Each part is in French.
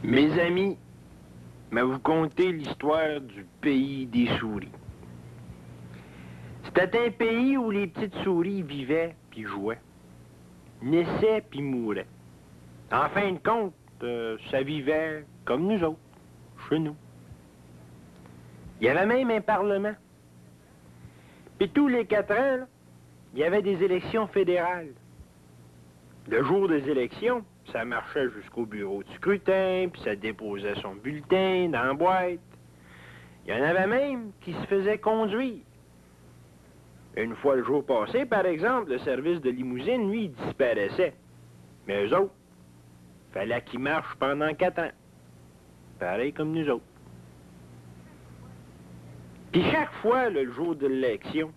Mes amis, je vais vous conter l'histoire du pays des souris. C'était un pays où les petites souris vivaient puis jouaient, naissaient puis mouraient. En fin de compte, ça vivait comme nous autres, chez nous. Il y avait même un parlement. Puis tous les 4 ans, là, il y avait des élections fédérales. Le jour des élections, ça marchait jusqu'au bureau du scrutin, puis ça déposait son bulletin dans la boîte. Il y en avait même qui se faisaient conduire. Une fois le jour passé, par exemple, le service de limousine, lui, il disparaissait. Mais eux autres, fallait qu'ils marchent pendant 4 ans. Pareil comme nous autres. Puis chaque fois, le jour de l'élection,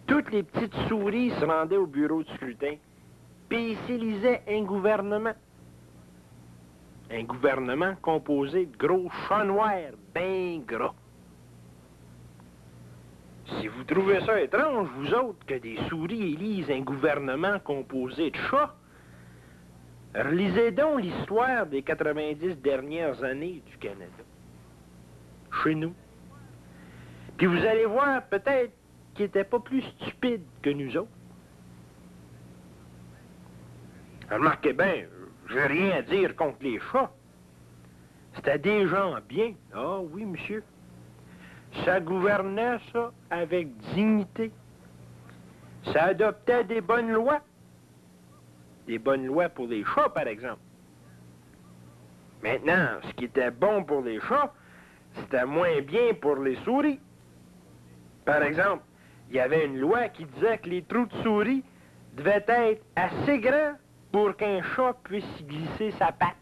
toutes les petites souris se rendaient au bureau du scrutin, puis ils s'élisaient un gouvernement. Un gouvernement composé de gros chats noirs, ben gras. Si vous trouvez ça étrange, vous autres, que des souris élisent un gouvernement composé de chats, relisez donc l'histoire des 90 dernières années du Canada. Chez nous. Puis vous allez voir peut-être qu'ils n'étaient pas plus stupides que nous autres. Remarquez bien, j'ai rien à dire contre les chats. C'était des gens bien. Ah oui, monsieur. Ça gouvernait ça avec dignité. Ça adoptait des bonnes lois. Des bonnes lois pour les chats, par exemple. Maintenant, ce qui était bon pour les chats, c'était moins bien pour les souris. Par exemple, il y avait une loi qui disait que les trous de souris devaient être assez grands pour qu'un chat puisse y glisser sa patte.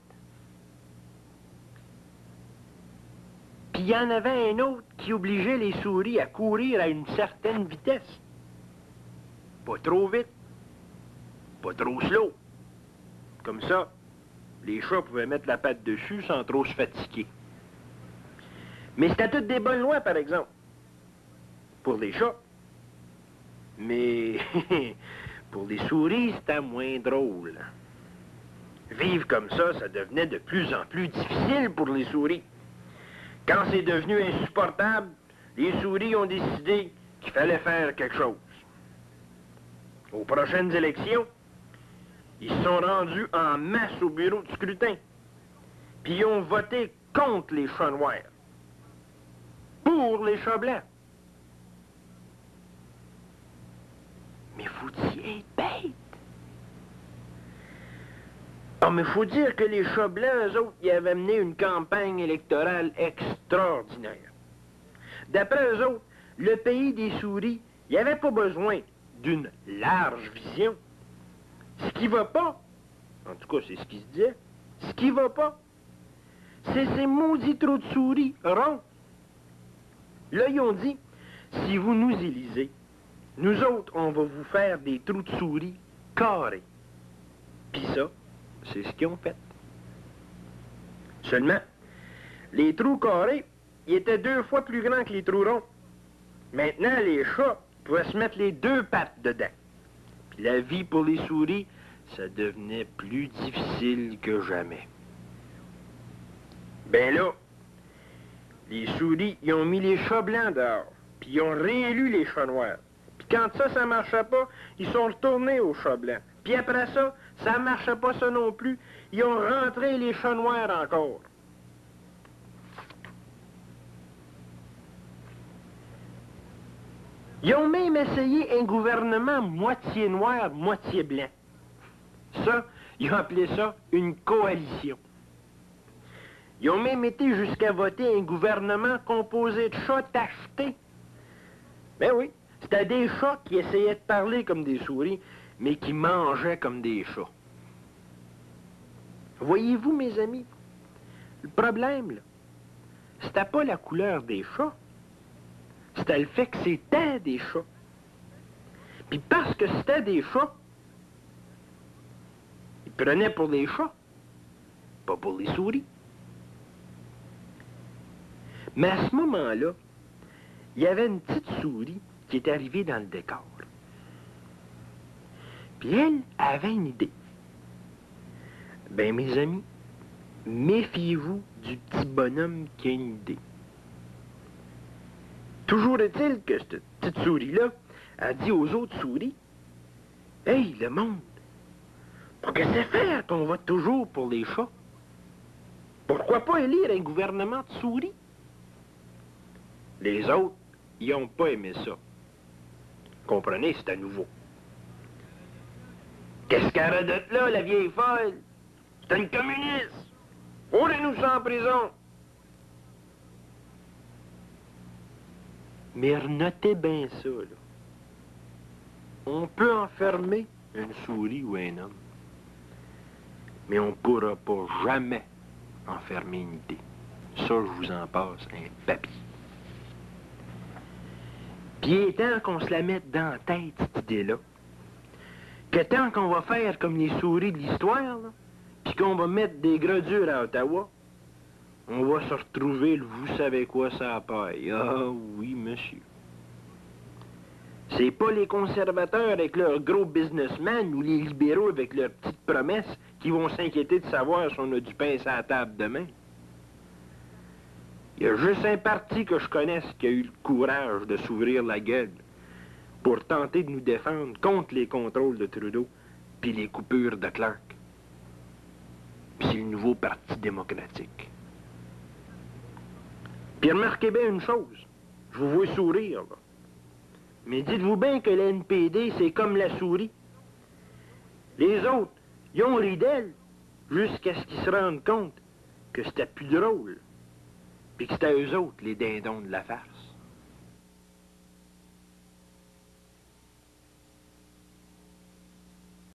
Puis il y en avait un autre qui obligeait les souris à courir à une certaine vitesse. Pas trop vite, pas trop slow. Comme ça, les chats pouvaient mettre la patte dessus sans trop se fatiguer. Mais c'était toutes des bonnes lois, par exemple, pour les chats. Mais pour les souris, c'était moins drôle. Vivre comme ça devenait de plus en plus difficile pour les souris. Quand c'est devenu insupportable, les souris ont décidé qu'il fallait faire quelque chose. Aux prochaines élections, ils se sont rendus en masse au bureau du scrutin. Puis ils ont voté contre les chats noirs. Pour les chats blancs. Mais faut-y être bête. Ah, mais faut dire que les chats blancs, eux autres, ils avaient mené une campagne électorale extraordinaire. D'après eux autres, le pays des souris, il n'y avait pas besoin d'une large vision. Ce qui va pas, en tout cas c'est ce qui se disait, ce qui va pas, c'est ces maudits trous de souris ronds. Là, ils ont dit, si vous nous élisez, nous autres, on va vous faire des trous de souris carrés. Puis ça, c'est ce qu'ils ont fait. Seulement, les trous carrés, ils étaient 2 fois plus grands que les trous ronds. Maintenant, les chats pouvaient se mettre les 2 pattes dedans. Puis la vie pour les souris, ça devenait plus difficile que jamais. Ben là, les souris, ils ont mis les chats blancs dehors, puis ils ont réélu les chats noirs. Puis quand ça marchait pas, ils sont retournés aux chats blancs. Puis après ça marchait pas ça non plus. Ils ont rentré les chats noirs encore. Ils ont même essayé un gouvernement moitié noir, moitié blanc. Ça, ils ont appelé ça une coalition. Ils ont même été jusqu'à voter un gouvernement composé de chats tachetés. Ben oui, c'était des chats qui essayaient de parler comme des souris, mais qui mangeaient comme des chats. Voyez-vous, mes amis, le problème, là, c'était pas la couleur des chats, c'était le fait que c'était des chats. Puis parce que c'était des chats, ils prenaient pour des chats, pas pour les souris. Mais à ce moment-là, il y avait une petite souris qui est arrivée dans le décor. Puis elle avait une idée. Ben, mes amis, méfiez-vous du petit bonhomme qui a une idée. Toujours est-il que cette petite souris-là a dit aux autres souris, « Hey, le monde, pour que c'est faire qu'on vote toujours pour les chats? Pourquoi pas élire un gouvernement de souris? » Les autres, ils n'ont pas aimé ça. Comprenez, c'est à nouveau. Qu'est-ce qu'elle radote là, la vieille folle? C'est une communiste! Roulez-nous ça en prison! Mais notez bien ça, là. On peut enfermer une souris ou un homme, mais on ne pourra pas jamais enfermer une idée. Ça, je vous en passe un papier. Puis il est temps qu'on se la mette dans la tête, cette idée-là, que tant qu'on va faire comme les souris de l'histoire, puis qu'on va mettre des gradures à Ottawa, on va se retrouver le vous savez quoi ça paille. Ah oui, monsieur. C'est pas les conservateurs avec leurs gros businessmen ou les libéraux avec leurs petites promesses qui vont s'inquiéter de savoir si on a du pain sur la table demain. Il y a juste un parti que je connaisse qui a eu le courage de s'ouvrir la gueule pour tenter de nous défendre contre les contrôles de Trudeau puis les coupures de Clark. Puis c'est le nouveau Parti démocratique. Puis remarquez bien une chose, je vous vois sourire, là. Mais dites-vous bien que la NPD, c'est comme la souris. Les autres, ils ont ri d'elle jusqu'à ce qu'ils se rendent compte que c'était plus drôle, puis que c'était eux autres les dindons de la farce.